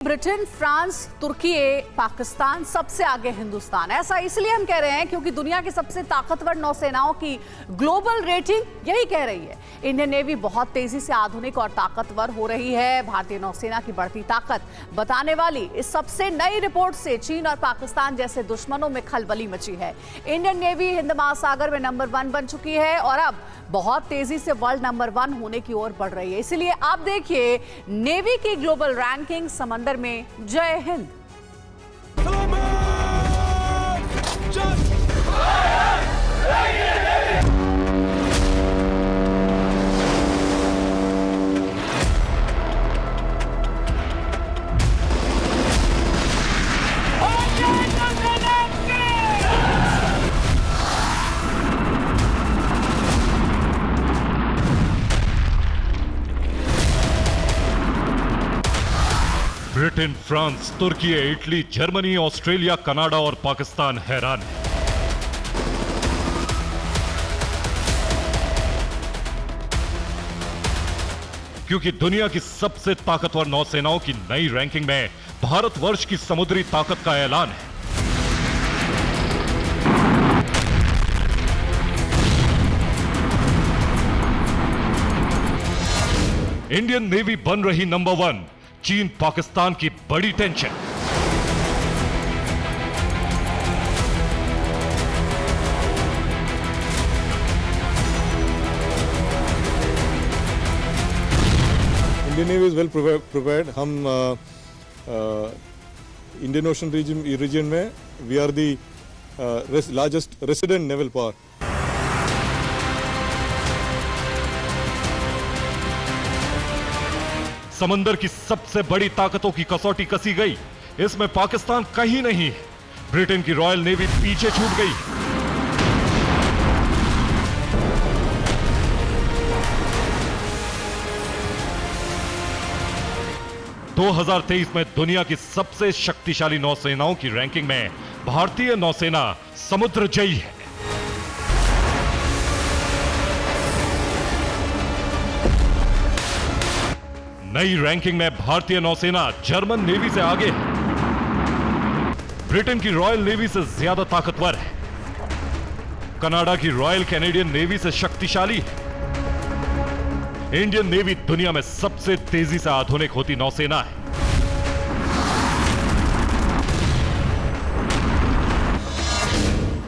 Britain, France, तुर्की, पाकिस्तान सबसे आगे हिंदुस्तान। ऐसा इसलिए हम कह रहे हैं क्योंकि दुनिया की सबसे ताकतवर नौसेनाओं की ग्लोबल रेटिंग यही कह रही है। इंडियन नेवी बहुत तेजी से आधुनिक और ताकतवर हो रही है। भारतीय नौसेना की बढ़ती ताकत बताने वाली इस सबसे नई रिपोर्ट से चीन और पाकिस्तान जैसे दुश्मनों में खलबली मची है। इंडियन नेवी हिंद महासागर में नंबर 1 बन चुकी है और अब बहुत तेजी से वर्ल्ड नंबर 1 होने की ओर बढ़ रही है। इसलिए आप देखिए नेवी की ग्लोबल रैंकिंग समंदर में। जय हिंद। ब्रिटेन, फ्रांस, तुर्की, इटली, जर्मनी, ऑस्ट्रेलिया, कनाडा और पाकिस्तान हैरान है। क्योंकि दुनिया की सबसे ताकतवर नौसेनाओं की नई रैंकिंग में भारतवर्ष की समुद्री ताकत का ऐलान है। इंडियन नेवी बन रही नंबर 1, चीन पाकिस्तान की बड़ी tension. Indian navy is well prepared. हम इंडियन ओशन रीजन में we are the largest resident naval power. समंदर की सबसे बड़ी ताकतों की कसौटी कसी गई। इसमें पाकिस्तान कहीं नहीं है। ब्रिटेन की रॉयल नेवी पीछे छूट गई। – 2023 में दुनिया की सबसे शक्तिशाली नौसेनाओं की रैंकिंग में भारतीय नौसेना समुद्रजयी है। नई रैंकिंग में भारतीय नौसेना जर्मन नेवी से आगे है। ब्रिटेन की रॉयल नेवी से ज्यादा ताकतवर है। कनाडा की रॉयल कैनेडियन नेवी से शक्तिशाली है। इंडियन नेवी दुनिया में सबसे तेजी से आधुनिक होती नौसेना है।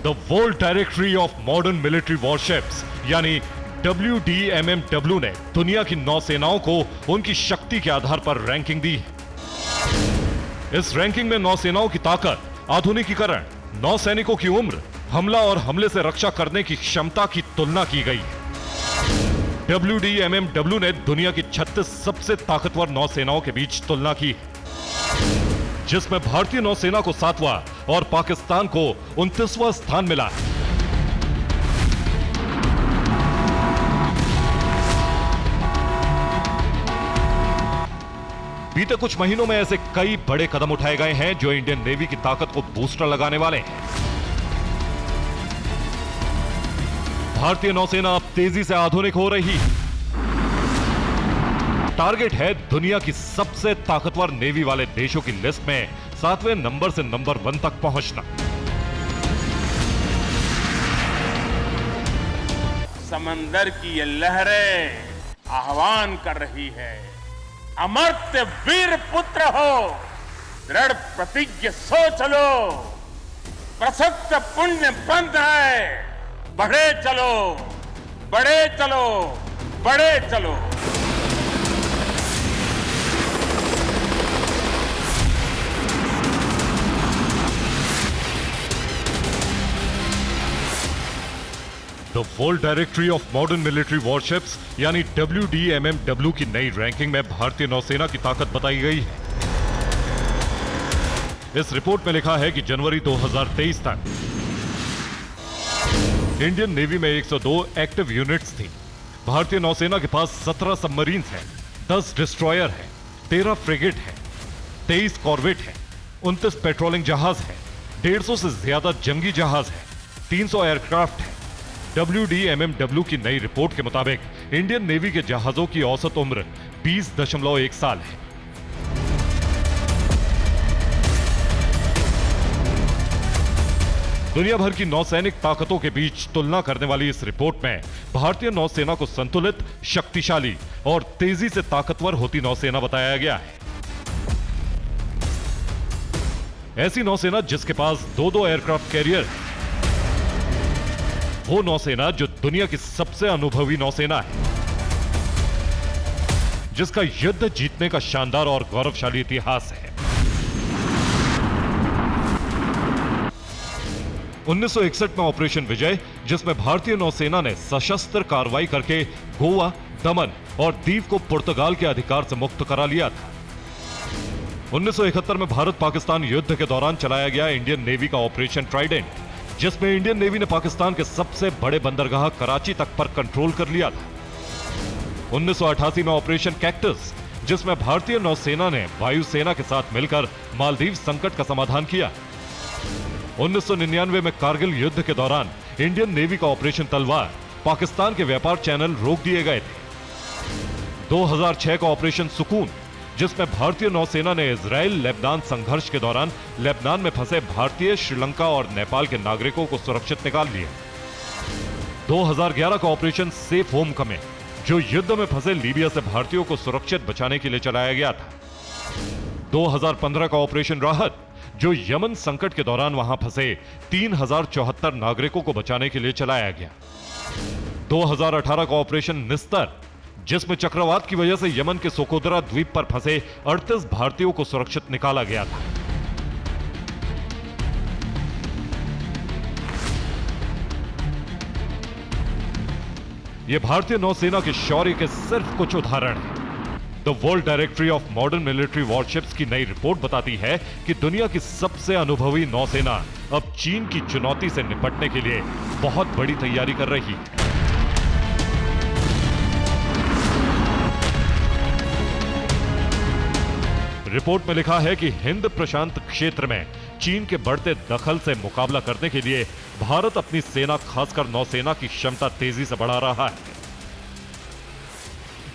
The world directory of modern military warships यानी WDMMW ने दुनिया की नौसेनाओं को उनकी शक्ति के आधार पर रैंकिंग दी है। इस रैंकिंग में नौसेनाओं की ताकत, आधुनिकीकरण, नौसैनिकों की उम्र, हमला और हमले से रक्षा करने की क्षमता की तुलना की गई है। WDMMW ने दुनिया की 36 सबसे ताकतवर नौसेनाओं के बीच तुलना की है, जिसमें भारतीय नौसेना को 7वां और पाकिस्तान को 29वां स्थान मिला है। बीते कुछ महीनों में ऐसे कई बड़े कदम उठाए गए हैं जो इंडियन नेवी की ताकत को बूस्टर लगाने वाले हैं। भारतीय नौसेना अब तेजी से आधुनिक हो रही है। टारगेट है दुनिया की सबसे ताकतवर नेवी वाले देशों की लिस्ट में 7वें नंबर से नंबर 1 तक पहुंचना। समंदर की ये लहरें आह्वान कर रही है, अमर्त्य वीर पुत्र हो, दृढ़ प्रतिज्ञ सो चलो, प्रसक्त पुण्य पंथ है, बढ़े चलो, बढ़े चलो, बढ़े चलो। The world directory of modern military warships यानी WDMMW की नई रैंकिंग में भारतीय नौसेना की ताकत बताई गई है। इस रिपोर्ट में लिखा है कि जनवरी 2023 तक इंडियन नेवी में 102 एक्टिव यूनिट्स थी। भारतीय नौसेना के पास 17 सबमरीन्स हैं, 10 डिस्ट्रॉयर हैं, 13 फ्रिगेट हैं, 23 कॉर्वेट हैं, 29 पेट्रोलिंग जहाज हैं, 150 से ज्यादा जंगी जहाज हैं, 300 एयरक्राफ्ट हैं। WDMMW की नई रिपोर्ट के मुताबिक इंडियन नेवी के जहाजों की औसत उम्र 20.1 साल है। दुनिया भर की नौसैनिक ताकतों के बीच तुलना करने वाली इस रिपोर्ट में भारतीय नौसेना को संतुलित, शक्तिशाली और तेजी से ताकतवर होती नौसेना बताया गया है। ऐसी नौसेना जिसके पास 2-2 एयरक्राफ्ट कैरियर है, वो नौसेना जो दुनिया की सबसे अनुभवी नौसेना है, जिसका युद्ध जीतने का शानदार और गौरवशाली इतिहास है। 1961 में ऑपरेशन विजय, जिसमें भारतीय नौसेना ने सशस्त्र कार्रवाई करके गोवा, दमन और दीव को पुर्तगाल के अधिकार से मुक्त करा लिया था। 1971 में भारत पाकिस्तान युद्ध के दौरान चलाया गया इंडियन नेवी का ऑपरेशन ट्राइडेंट, जिसमें इंडियन नेवी ने पाकिस्तान के सबसे बड़े बंदरगाह कराची तक पर कंट्रोल कर लिया था। 1988 में ऑपरेशन कैक्टस, जिसमें भारतीय नौसेना ने वायुसेना के साथ मिलकर मालदीव संकट का समाधान किया। 1999 में कारगिल युद्ध के दौरान इंडियन नेवी का ऑपरेशन तलवार, पाकिस्तान के व्यापार चैनल रोक दिए गए थे। 2006 का ऑपरेशन सुकून, जिसमें भारतीय नौसेना ने इजराइल लेबनान संघर्ष के दौरान लेबनान में फंसे भारतीय, श्रीलंका और नेपाल के नागरिकों को सुरक्षित निकाल लिया। 2011 का ऑपरेशन सेफ होम कमे, जो युद्ध में फंसे लीबिया से भारतीयों को सुरक्षित बचाने के लिए चलाया गया था। 2015 का ऑपरेशन राहत, जो यमन संकट के दौरान वहां फंसे 3074 नागरिकों को बचाने के लिए चलाया गया। 2018 का ऑपरेशन निस्तर, जिसमें चक्रवात की वजह से यमन के सोकोदरा द्वीप पर फंसे 38 भारतीयों को सुरक्षित निकाला गया था। यह भारतीय नौसेना के शौर्य के सिर्फ कुछ उदाहरण हैं। The world directory of modern military warships की नई रिपोर्ट बताती है कि दुनिया की सबसे अनुभवी नौसेना अब चीन की चुनौती से निपटने के लिए बहुत बड़ी तैयारी कर रही है। रिपोर्ट में लिखा है कि हिंद प्रशांत क्षेत्र में चीन के बढ़ते दखल से मुकाबला करने के लिए भारत अपनी सेना, खासकर नौसेना की क्षमता तेजी से बढ़ा रहा है।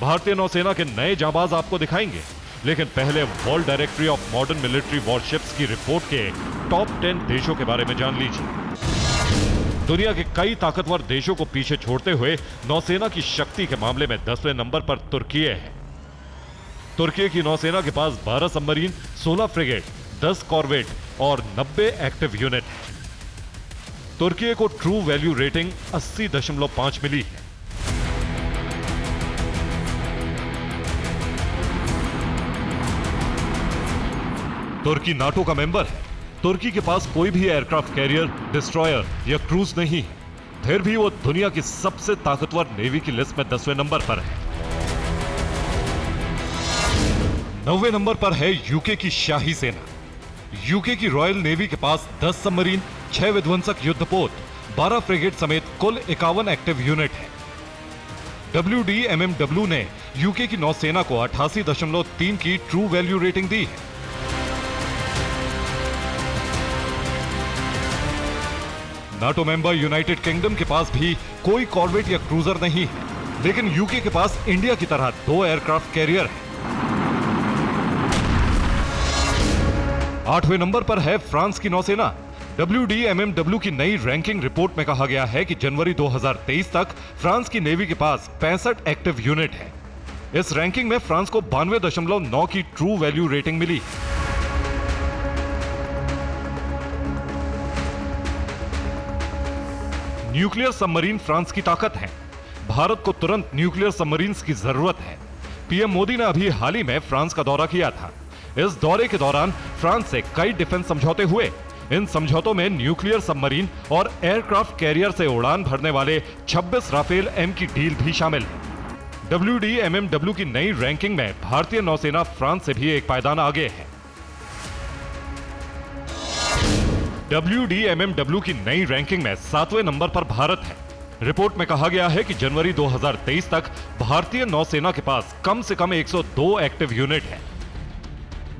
भारतीय नौसेना के नए जांबाज आपको दिखाएंगे, लेकिन पहले world directory of modern military warships की रिपोर्ट के टॉप 10 देशों के बारे में जान लीजिए। दुनिया के कई ताकतवर देशों को पीछे छोड़ते हुए नौसेना की शक्ति के मामले में 10वें नंबर पर तुर्की है। तुर्की की नौसेना के पास 12 सबमरीन, 16 फ्रिगेट, 10 कॉर्वेट और 90 एक्टिव यूनिट है। तुर्की को ट्रू वैल्यू रेटिंग 80.5 मिली है। तुर्की नाटो का मेंबर है। तुर्की के पास कोई भी एयरक्राफ्ट कैरियर, डिस्ट्रॉयर या क्रूज नहीं है, फिर भी वो दुनिया की सबसे ताकतवर नेवी की लिस्ट में 10वें नंबर पर है। 9वें नंबर पर है यूके की शाही सेना। यूके की रॉयल नेवी के पास 10 सबमरीन, 6 विध्वंसक युद्धपोत, 12 फ्रिगेट समेत कुल 51 एक्टिव यूनिट है। WDMMW ने यूके की नौसेना को 88.3 की ट्रू वैल्यू रेटिंग दी है। नाटो मेंबर यूनाइटेड किंगडम के पास भी कोई कॉर्वेट या क्रूजर नहीं है, लेकिन यूके के पास इंडिया की तरह 2 एयरक्राफ्ट कैरियर है। 8वें नंबर पर है फ्रांस की नौसेना। WDMMW की नई रैंकिंग रिपोर्ट में कहा गया है कि जनवरी 2023 तक फ्रांस की नेवी के पास 65 एक्टिव यूनिट है। इस रैंकिंग में फ्रांस को 92.9 की ट्रू वैल्यू रेटिंग मिली। न्यूक्लियर सबमरीन फ्रांस की ताकत है। भारत को तुरंत न्यूक्लियर सबमरीन्स की जरूरत है। पीएम मोदी ने अभी हाल ही में फ्रांस का दौरा किया था। इस दौरे के दौरान फ्रांस से कई डिफेंस समझौते हुए। इन समझौतों में न्यूक्लियर सबमरीन और एयरक्राफ्ट कैरियर से उड़ान भरने वाले 26 राफेल एम की डील भी शामिल है। WDMMW की नई रैंकिंग में भारतीय नौसेना फ्रांस से भी एक पायदान आगे है। WDMMW की नई रैंकिंग में 7वें नंबर पर भारत है। रिपोर्ट में कहा गया है कि जनवरी 2023 तक भारतीय नौसेना के पास कम से कम 102 एक्टिव यूनिट है।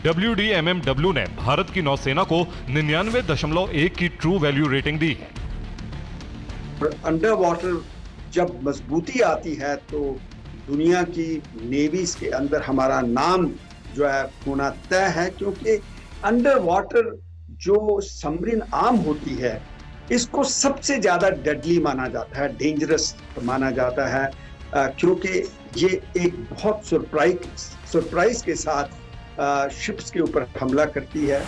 WDMMW ने भारत की नौसेना को 99.1 की ट्रू वैल्यू रेटिंग दी है। अंडर वाटर जब मजबूती आती है तो दुनिया की नेवीज के अंदर हमारा नाम जो है होना तय है, क्योंकि अंडर वाटर जो सबमरीन आर्म होती है इसको सबसे ज्यादा डेडली माना जाता है, डेंजरस माना जाता है, क्योंकि ये एक बहुत सरप्राइज के साथ शिप्स के ऊपर हमला करती है।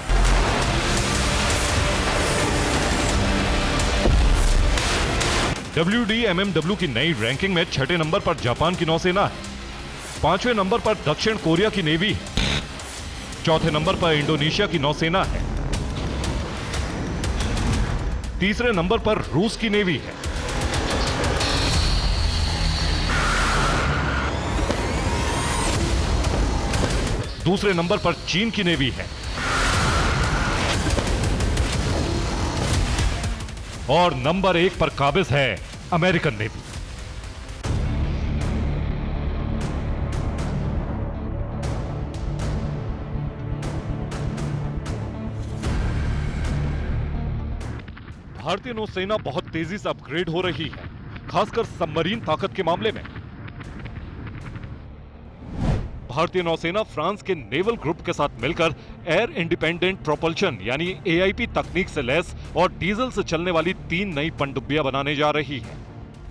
WDMMW की नई रैंकिंग में 6ठे नंबर पर जापान की नौसेना है, 5वें नंबर पर दक्षिण कोरिया की नेवी है, 4थे नंबर पर इंडोनेशिया की नौसेना है, 3रे नंबर पर रूस की नेवी है, 2रे नंबर पर चीन की नेवी है और नंबर 1 पर काबिज है अमेरिकन नेवी। भारतीय नौसेना बहुत तेजी से अपग्रेड हो रही है, खासकर सबमरीन ताकत के मामले में। भारतीय नौसेना फ्रांस के नेवल ग्रुप के साथ मिलकर एयर इंडिपेंडेंट प्रोपल्शन यानी AIP तकनीक से लैस और डीजल से चलने वाली 3 नई पनडुब्बियां बनाने जा रही है।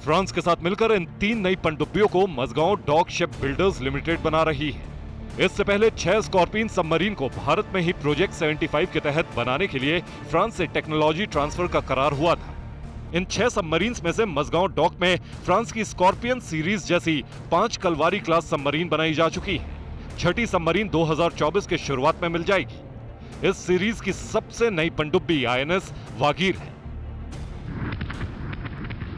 फ्रांस के साथ मिलकर इन 3 नई पनडुब्बियों को Mazagon dock shipbuilders limited बना रही है। इससे पहले 6 स्कॉर्पियन सबमरीन को भारत में ही प्रोजेक्ट 75 के तहत बनाने के लिए फ्रांस से टेक्नोलॉजी ट्रांसफर का करार हुआ था। इन 6 सबमरीन्स में से मझगांव डॉक में फ्रांस की स्कॉर्पियन सीरीज जैसी 5 कलवारी क्लास सबमरीन बनाई जा चुकी है। 6ठी सबमरीन 2024 के शुरुआत में मिल जाएगी। इस सीरीज की सबसे नई पनडुब्बी INS वागीर है।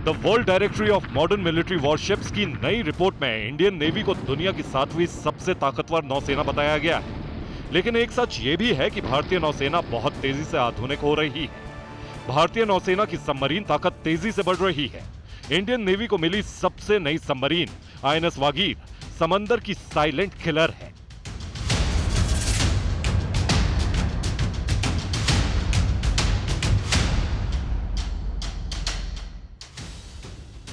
The world directory of modern military warships की नई रिपोर्ट में इंडियन नेवी को दुनिया की 7वीं सबसे ताकतवर नौसेना बताया गया है। लेकिन एक सच ये भी है कि भारतीय नौसेना बहुत तेजी से आधुनिक हो रही है। भारतीय नौसेना की सबमरीन ताकत तेजी से बढ़ रही है। इंडियन नेवी को मिली सबसे नई सबमरीन INS वागीर समंदर की साइलेंट किलर है।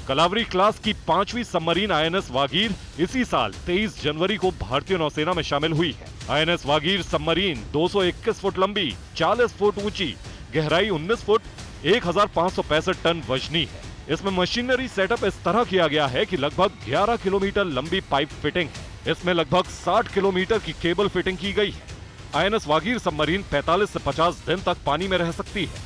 कलावरी क्लास की 5वीं सबमरीन INS वागीर इसी साल 23 जनवरी को भारतीय नौसेना में शामिल हुई है। INS वागीर सबमरीन 221 फुट लंबी, 40 फुट ऊंची, गहराई 19 फुट, 1565 टन वजनी है। इसमें मशीनरी सेटअप इस तरह किया गया है कि लगभग 11 किलोमीटर लंबी पाइप फिटिंग है। इसमें लगभग 60 किलोमीटर की केबल फिटिंग की गई है। INS वागीर सबमरीन 45 से 50 दिन तक पानी में रह सकती है।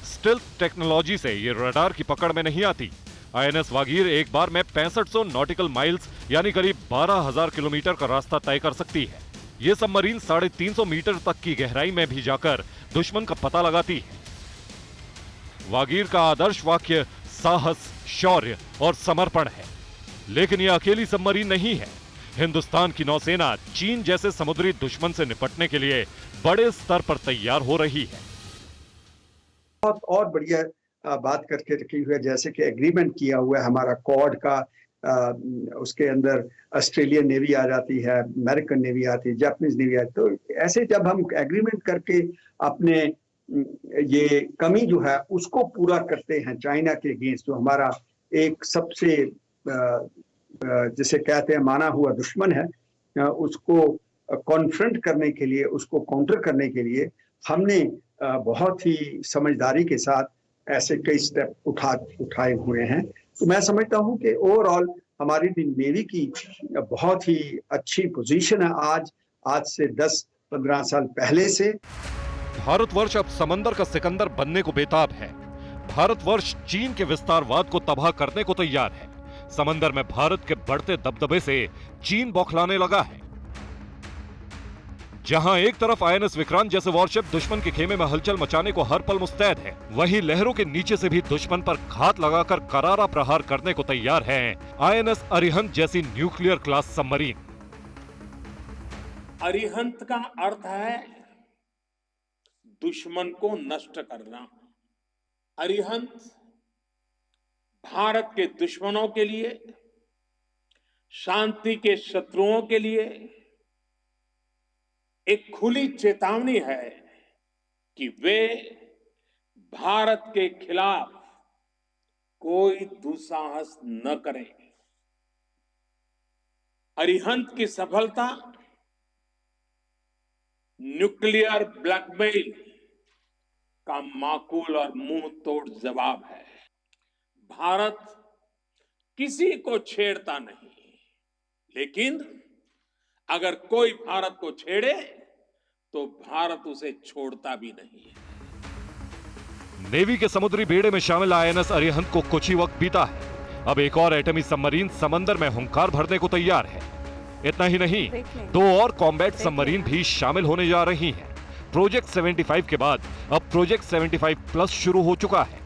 स्टिल्थ टेक्नोलॉजी से ये रडार की पकड़ में नहीं आती। INS वागीर एक बार में 6500 नॉटिकल माइल्स यानी करीब 12,000 किलोमीटर का रास्ता तय कर सकती है। ये सबमरीन 350 मीटर तक की गहराई में भी जाकर दुश्मन का पता लगाती है। वागीर का आदर्श वाक्य साहस, शौर्य और समर्पण है। लेकिन यह अकेली सबमरीन नहीं है। हिंदुस्तान की नौसेना चीन जैसे समुद्री दुश्मन से निपटने के लिए बड़े स्तर पर तैयार हो रही है। बहुत और बढ़िया बात करके रखी हुई है, जैसे कि एग्रीमेंट किया हुआ है हमारा क्वाड का, उसके अंदर ऑस्ट्रेलियन नेवी आ जाती है, अमेरिकन नेवी आती है, जापानीज नेवी आती है। तो ऐसे जब हम एग्रीमेंट करके अपने ये कमी जो है उसको पूरा करते हैं चाइना के अगेंस्ट, जो हमारा एक सबसे जिसे कहते हैं माना हुआ दुश्मन है, उसको कॉन्फ्रंट करने के लिए, उसको काउंटर करने के लिए हमने बहुत ही समझदारी के साथ ऐसे कई स्टेप उठाए हुए हैं। तो मैं समझता हूं कि ओवरऑल हमारी नेवी की बहुत ही अच्छी पोजीशन है आज से 10-15 साल पहले से। भारतवर्ष अब समंदर का सिकंदर बनने को बेताब है। भारतवर्ष चीन के विस्तारवाद को तबाह करने को तैयार है। समंदर में भारत के बढ़ते दबदबे से चीन बौखलाने लगा है। जहां एक तरफ INS विक्रांत जैसे वॉरशिप दुश्मन के खेमे में हलचल मचाने को हर पल मुस्तैद है, वहीं लहरों के नीचे से भी दुश्मन पर घात लगाकर करारा प्रहार करने को तैयार है INS अरिहंत जैसी न्यूक्लियर क्लास सबमरीन। अरिहंत का अर्थ है दुश्मन को नष्ट करना। अरिहंत भारत के दुश्मनों के लिए, शांति के शत्रुओं के लिए एक खुली चेतावनी है कि वे भारत के खिलाफ कोई दुस्साहस न करें। अरिहंत की सफलता न्यूक्लियर ब्लैकमेल का माकूल और मुंह तोड़ जवाब है। भारत किसी को छेड़ता नहीं, लेकिन अगर कोई भारत को छेड़े तो भारत उसे छोड़ता भी नहीं है। नेवी के समुद्री बेड़े में शामिल आईएनएस अरिहंत को कुछ ही वक्त बीता है। अब एक और एटमी सबमरीन समंदर में हुंकार भरने को तैयार है। इतना ही नहीं, 2 और कॉम्बैट सबमरीन भी शामिल होने जा रही हैं। प्रोजेक्ट 75 के बाद अब प्रोजेक्ट 75 प्लस शुरू हो चुका है।